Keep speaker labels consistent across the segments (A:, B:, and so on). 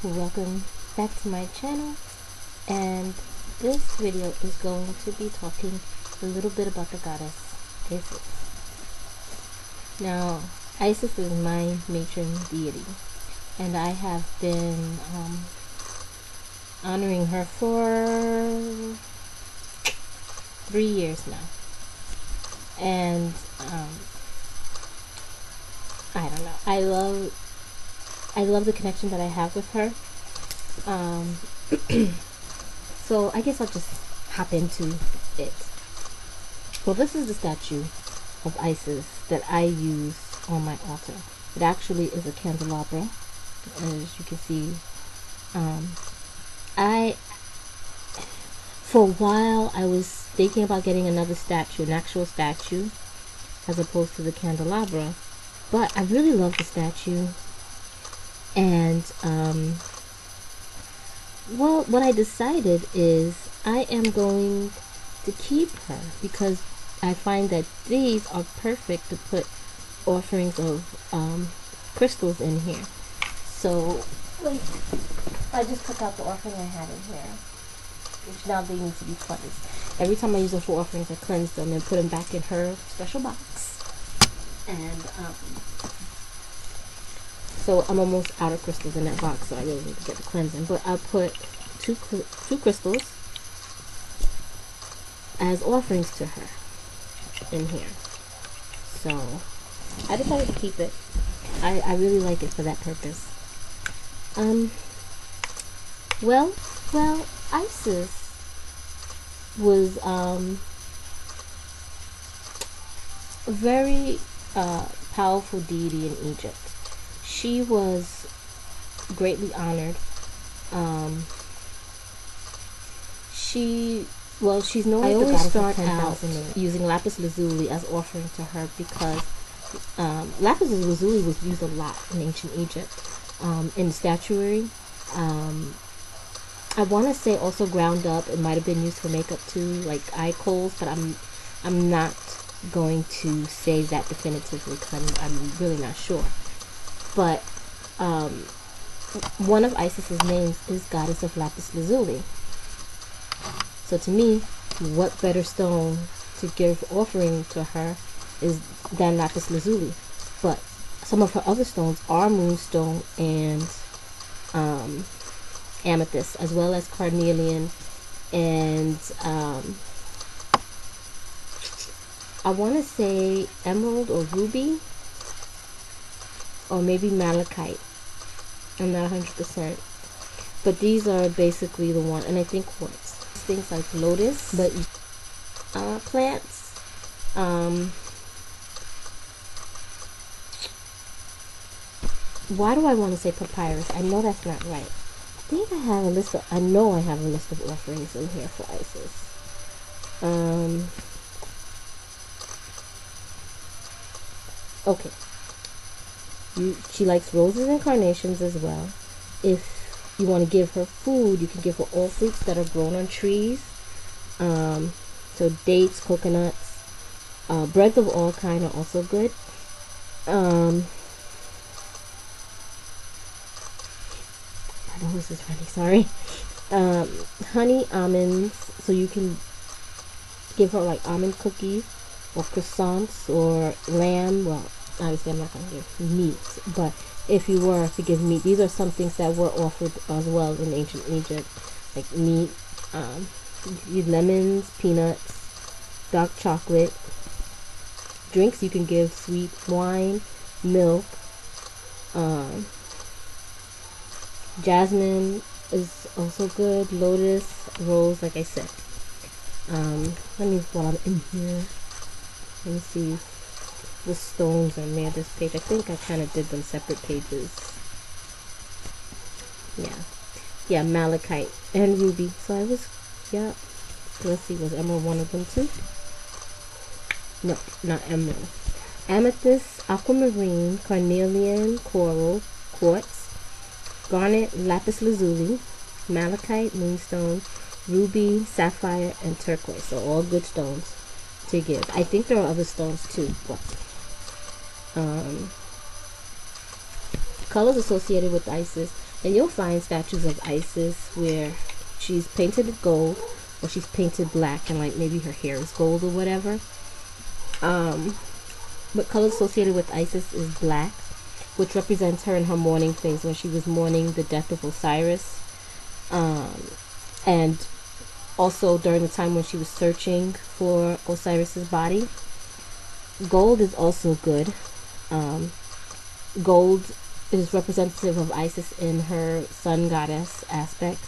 A: Welcome back to my channel, and this video is going to be talking a little bit about the goddess Isis. Now, Isis is my matron deity, and I have been honoring her for 3 years now, and I don't know, I love the connection that I have with her. So I guess I'll just hop into it. Well, this is the statue of Isis that I use on my altar. It actually is a candelabra, as you can see. For a while, I was thinking about getting another statue, an actual statue, as opposed to the candelabra. But I really love the statue. And, well, what I decided is I am going to keep her because I find that these are perfect to put offerings of crystals in here. So, wait, I just took out the offering I had in here, which now they need to be cleansed. Every time I use them for offerings, I cleanse them and put them back in her special box. And, so I'm almost out of crystals in that box, so I really need to get the cleansing. But I put two crystals as offerings to her in here. So I decided to keep it. I really like it for that purpose. Well, Isis was a very powerful deity in Egypt. She was greatly honored. She's known as the goddess of 10,000 names. Using lapis lazuli as offering to her because lapis lazuli was used a lot in ancient Egypt in statuary. I want to say also ground up. It might have been used for makeup too, like eye coals, but I'm not going to say that definitively because I'm really not sure. But one of Isis's names is Goddess of Lapis Lazuli. So to me, what better stone to give offering to her is than Lapis Lazuli? But some of her other stones are moonstone and amethyst, as well as carnelian and I want to say emerald or ruby, or maybe malachite. I'm not 100%, but these are basically the one, and I think quartz. Things like lotus, but plants. Why do I want to say papyrus? I know that's not right. I think I have a list of. I know I have a list of offerings in here for Isis. Okay. She likes roses and carnations as well. If you want to give her food, you can give her all fruits that are grown on trees. So dates, coconuts, breads of all kind are also good. My nose is running, sorry. Honey, almonds, so you can give her like almond cookies or croissants or lamb. Well, obviously I'm not going to give meat, but if you were to give meat, these are some things that were offered as well in ancient Egypt, like meat, lemons, peanuts, dark chocolate. Drinks, you can give sweet wine, milk, jasmine is also good, lotus, rose, like I said. While I'm in here, let me see the stones on near this page. I think I kind of did them separate pages. Yeah, malachite and ruby. So I was, yeah, let's see, was emerald one of them too? No, not emerald. Amethyst, aquamarine, carnelian, coral, quartz, garnet, lapis lazuli, malachite, moonstone, ruby, sapphire, and turquoise. So all good stones to give. I think there are other stones too, but colors associated with Isis And you'll find statues of Isis where she's painted gold, or she's painted black, and like maybe her hair is gold or whatever. But color associated with Isis is black, which represents her in her mourning phase when she was mourning the death of Osiris, and also during the time when she was searching for Osiris's body. Gold is also good. Gold is representative of Isis in her sun goddess aspect,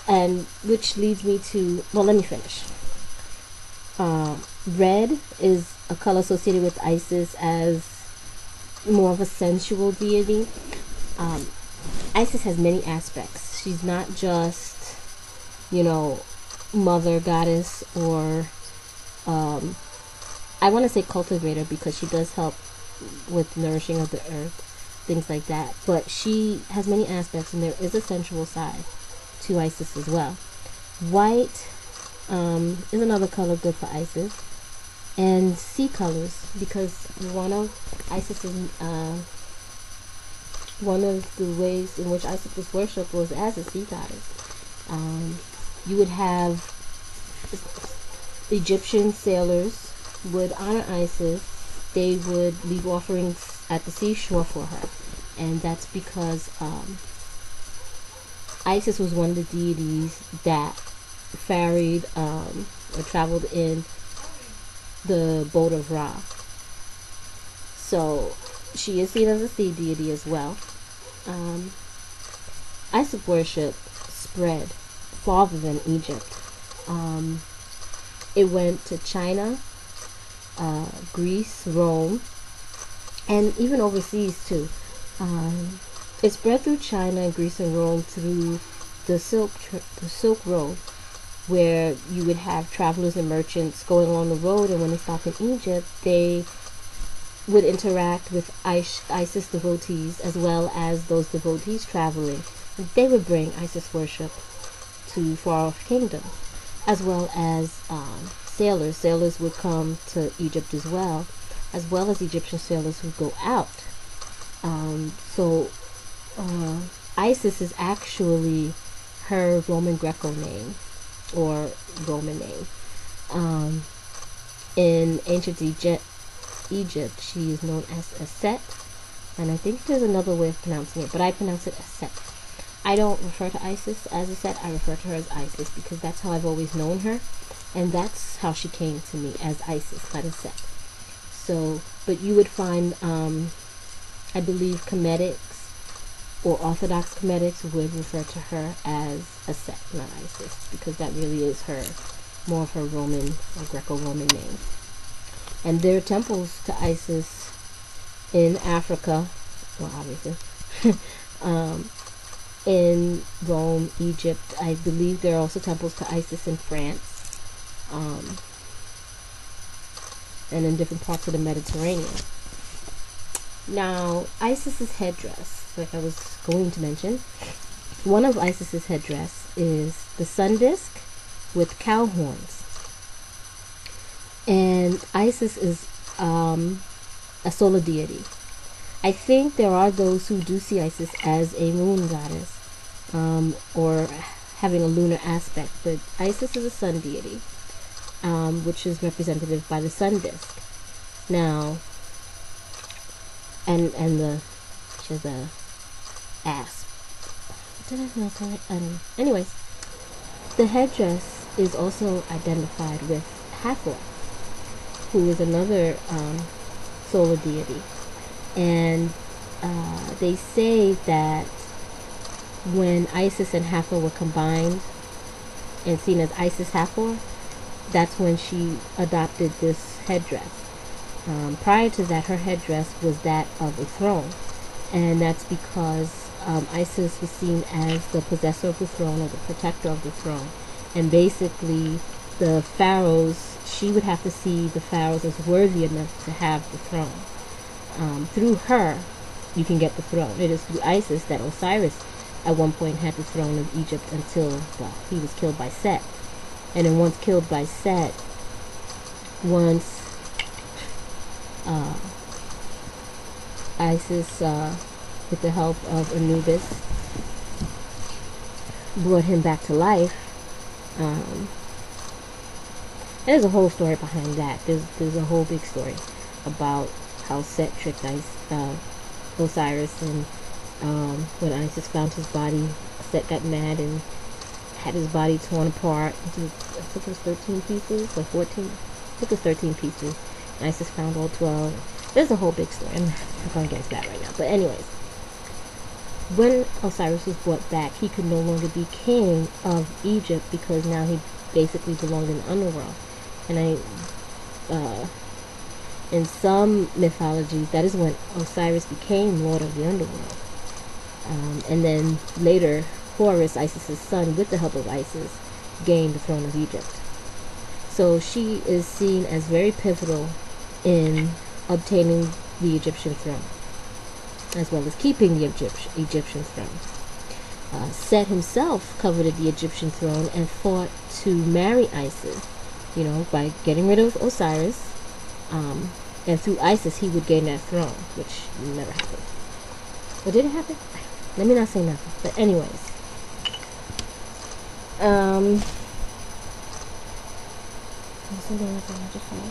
A: and which leads me to, well, let me finish. Red is a color associated with Isis as more of a sensual deity. Isis has many aspects. She's not just, mother goddess, or I want to say cultivator, because she does help with nourishing of the earth, things like that. But she has many aspects, and there is a sensual side to Isis as well. White is another color good for Isis, and sea colors, because one of the ways in which Isis was worshipped was as a sea goddess. You would have Egyptian sailors would honor Isis. They would leave offerings at the seashore for her, and that's because Isis was one of the deities that ferried or traveled in the boat of Ra. So she is seen as a sea deity as well. Isis worship spread farther than Egypt. It went to China, Greece, Rome, and even overseas too. It spread through China, Greece, and Rome through the Silk Road, where you would have travelers and merchants going along the road, and when they stopped in Egypt, they would interact with Isis devotees, as well as those devotees traveling. They would bring Isis worship to far-off kingdoms, as well as sailors. Sailors would come to Egypt as well as Egyptian sailors who go out. So Isis is actually her Roman Greco name, or Roman name. In ancient Egypt, she is known as Aset, and I think there's another way of pronouncing it, but I pronounce it Aset. I don't refer to Isis as Aset, I refer to her as Isis, because that's how I've always known her, and that's how she came to me, as Isis, not Aset. So, but you would find, I believe, Cometics or Orthodox Cometics would refer to her as Aset, not Isis, because that really is her, more of her Roman or Greco-Roman name. And there are temples to Isis in Africa, well, obviously, in Rome, Egypt. I believe there are also temples to Isis in France, and in different parts of the Mediterranean. Now, Isis's headdress, like I was going to mention, one of Isis's headdress is the sun disk with cow horns. And Isis is a solar deity. I think there are those who do see Isis as a moon goddess, or having a lunar aspect, but Isis is a sun deity, which is representative by the sun disk. Now, and she has a asp. Did I pronounce that right? I don't know. Anyways, the headdress is also identified with Hathor, who is another solar deity. And they say that when Isis and Hathor were combined and seen as Isis Hathor, that's when she adopted this headdress. Prior to that, her headdress was that of a throne, and that's because Isis was seen as the possessor of the throne, or the protector of the throne, and basically the pharaohs, she would have to see the pharaohs as worthy enough to have the throne. Through her, you can get the throne. It is through Isis that Osiris at one point had the throne of Egypt until, well, he was killed by Set. And then once killed by Set, once Isis, with the help of Anubis, brought him back to life. There's a whole story behind that. There's a whole big story about how Set tricked Osiris, and when Isis found his body, Set got mad and had his body torn apart into, I think it was 13 pieces or 14. I think it was 13 pieces. And Isis found all 12. There's a whole big story. I'm not going to get into that right now. But anyways, when Osiris was brought back, he could no longer be king of Egypt because now he basically belonged in the underworld. And in some mythologies, that is when Osiris became Lord of the Underworld. And then later, Horus, Isis's son, with the help of Isis, gained the throne of Egypt. So she is seen as very pivotal in obtaining the Egyptian throne, as well as keeping the Egyptian throne. Set himself coveted the Egyptian throne and fought to marry Isis, by getting rid of Osiris, and through Isis he would gain that throne, which never happened. Or did it happen? Let me not say nothing. But anyways, something else I want to say.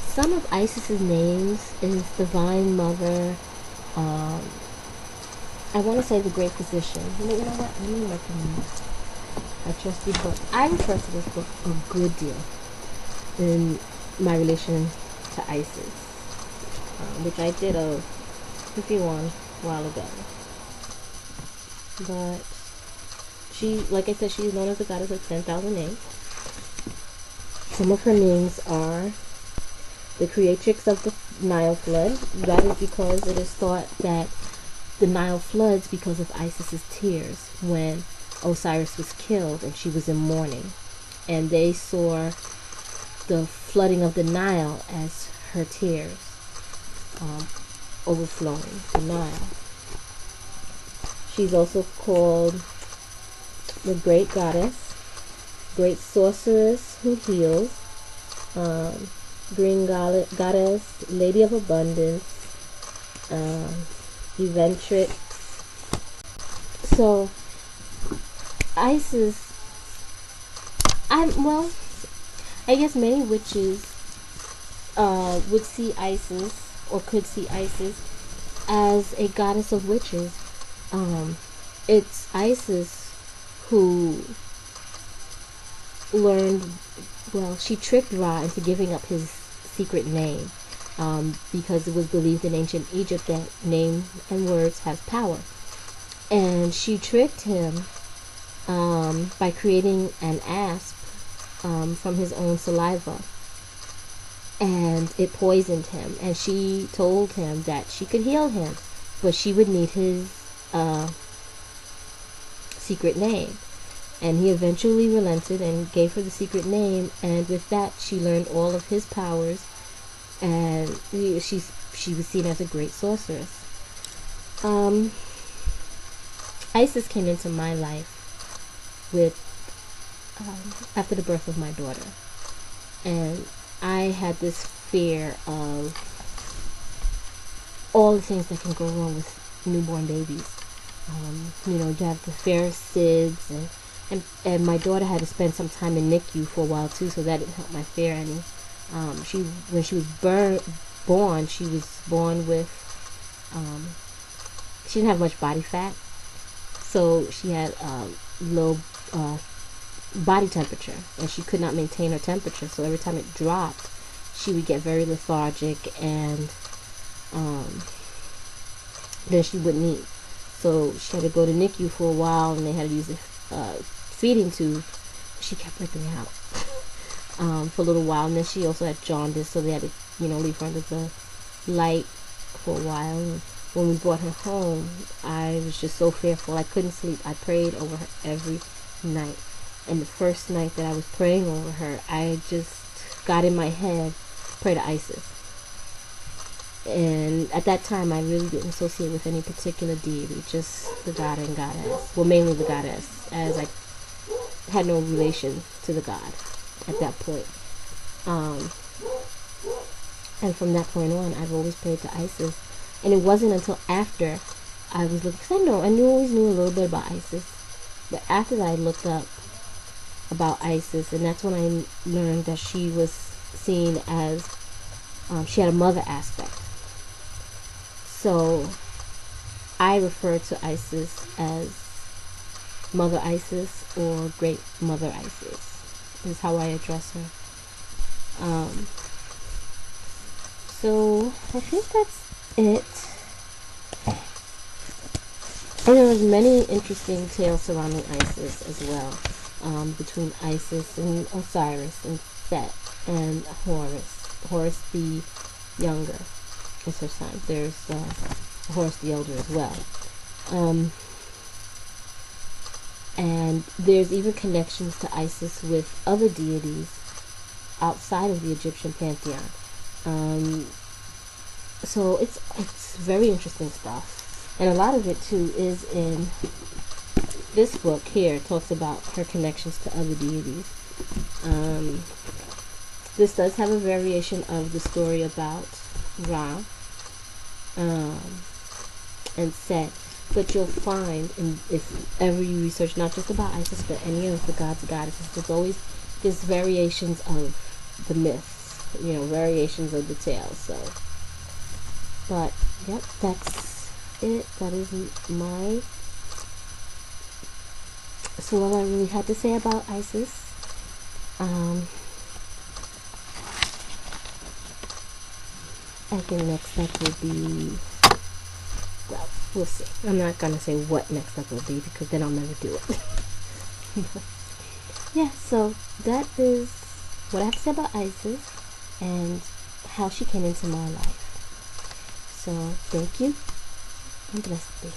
A: Some of Isis's names is Divine Mother. I want to say the Great Physician. You know what? Let me recommend a trusty book. I refer to this book a good deal in my relation to Isis, which I did a review on a while ago. But she, like I said, she's known as the goddess of 10,000 names. Some of her names are the creatrix of the Nile flood. That is because it is thought that the Nile floods because of Isis's tears when Osiris was killed and she was in mourning. And they saw the flooding of the Nile as her tears overflowing the Nile. She's also called the Great Goddess, Great Sorceress who heals, Green Goddess, Lady of Abundance, Eventrix. So Isis, I guess many witches would see Isis, or could see Isis, as a goddess of witches. It's Isis who she tricked Ra into giving up his secret name, because it was believed in ancient Egypt that name and words have power. And she tricked him by creating an asp from his own saliva, and it poisoned him. And she told him that she could heal him, but she would need his secret name. And he eventually relented and gave her the secret name, and with that she learned all of his powers, and she was seen as a great sorceress. Isis came into my life with after the birth of my daughter, and I had this fear of all the things that can go wrong with newborn babies. You have the Pharisees, and my daughter had to spend some time in NICU for a while too, so that didn't help my fear any. When she was born, she was born with, she didn't have much body fat, so she had low body temperature, and she could not maintain her temperature, so every time it dropped, she would get very lethargic, and then she wouldn't eat. So she had to go to NICU for a while, and they had to use a feeding tube. She kept ripping out for a little while, and then she also had jaundice, so they had to leave her under the light for a while. And when we brought her home, I was just so fearful. I couldn't sleep. I prayed over her every night, and the first night that I was praying over her, I just got in my head, pray to Isis. And at that time, I really didn't associate with any particular deity, just the god and goddess. Well, mainly the goddess, as I had no relation to the god at that point. And from that point on, I've always prayed to Isis. And it wasn't until after I was looking, because I always knew a little bit about Isis, but after that I looked up about Isis, and that's when I learned that she was seen as, she had a mother aspect. So I refer to Isis as Mother Isis or Great Mother Isis is how I address her. So I think that's it. And there's many interesting tales surrounding Isis as well, between Isis and Osiris and Set and Horus. Horus the younger is her son. There's Horus the elder as well. And there's even connections to Isis with other deities outside of the Egyptian pantheon. So it's very interesting stuff. And a lot of it too is in this book here. It talks about her connections to other deities. This does have a variation of the story about Ra and Set, but you'll find, if ever you research not just about Isis but any of the gods and goddesses, there's variations of the myths, variations of the tales. So, but yep, that's it. That is all I really had to say about Isis. I think next step will be, well, we'll see. I'm not gonna say what next step will be because then I'll never do it. Yeah, so that is what I have to say about Isis and how she came into my life. So thank you and blessed be.